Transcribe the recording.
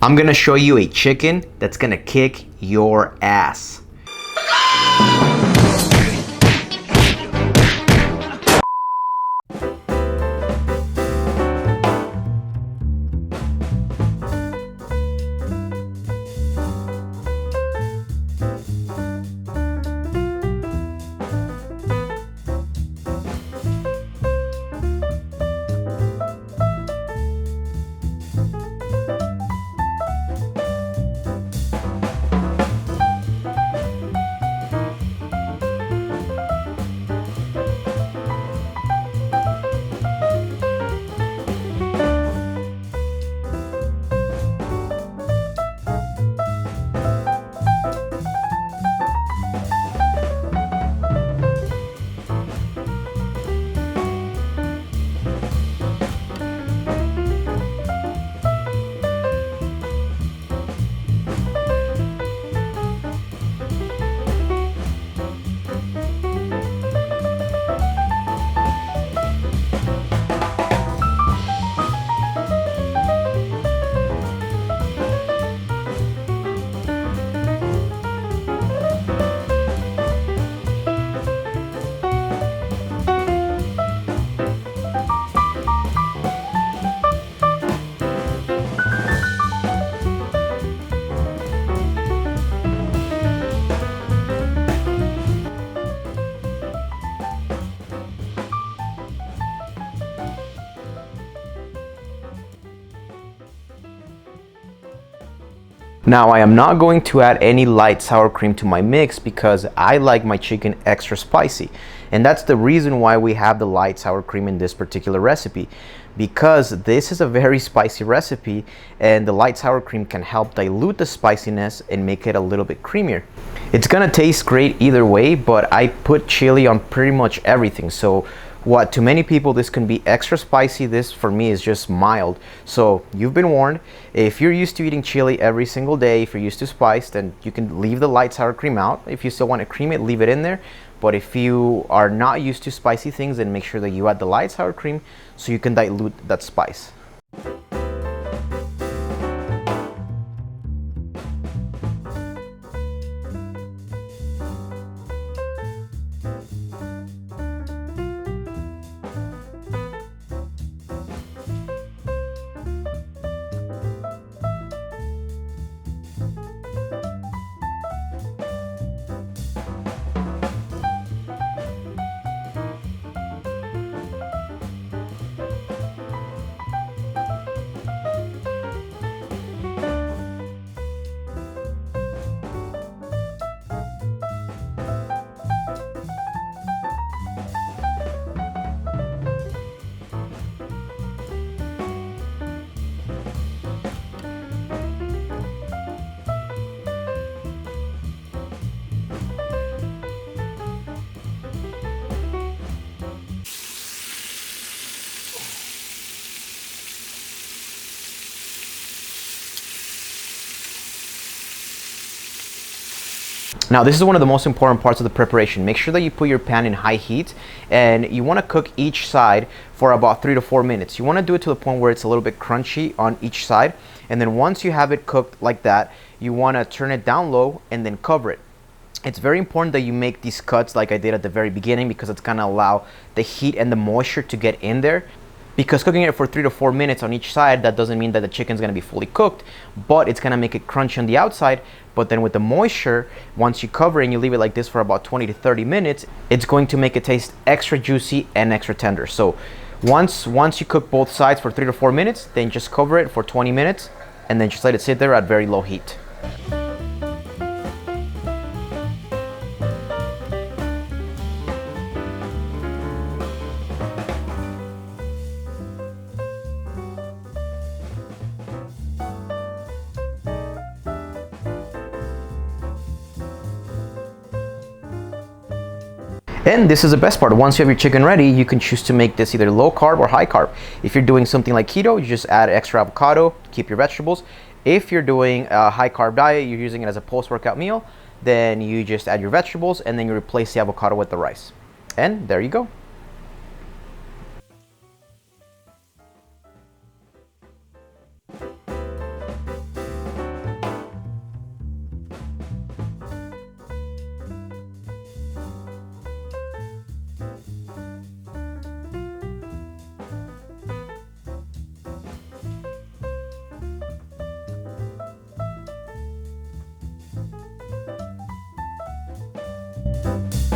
I'm gonna show you a chicken that's gonna kick your ass. Now I am not going to add any light sour cream to my mix because I like my chicken extra spicy. And that's the reason why we have the light sour cream in this particular recipe, because this is a very spicy recipe and the light sour cream can help dilute the spiciness and make it a little bit creamier. It's gonna taste great either way, but I put chili on pretty much everything. So what to many people this can be extra spicy, this for me is just mild. So you've been warned. If you're used to eating chili every single day, if you're used to spice, then you can leave the light sour cream out. If you still want to cream it, leave it in there. But if you are not used to spicy things, then make sure that you add the light sour cream so you can dilute that spice. Now this is one of the most important parts of the preparation. Make sure that you put your pan in high heat and you want to cook each side for about 3 to 4 minutes. You want to do it to the point where it's a little bit crunchy on each side, and then once you have it cooked like that, you want to turn it down low and then cover it. It's very important that you make these cuts like I did at the very beginning, because it's going to allow the heat and the moisture to get in there. Because cooking it for 3 to 4 minutes on each side, that doesn't mean that the chicken's gonna be fully cooked, but it's gonna make it crunchy on the outside. But then with the moisture, once you cover it and you leave it like this for about 20 to 30 minutes, it's going to make it taste extra juicy and extra tender. So once you cook both sides for 3 to 4 minutes, then just cover it for 20 minutes and then just let it sit there at very low heat. And this is the best part. Once you have your chicken ready, you can choose to make this either low carb or high carb. If you're doing something like keto, you just add extra avocado, keep your vegetables. If you're doing a high carb diet, you're using it as a post-workout meal, then you just add your vegetables and then you replace the avocado with the rice. And there you go.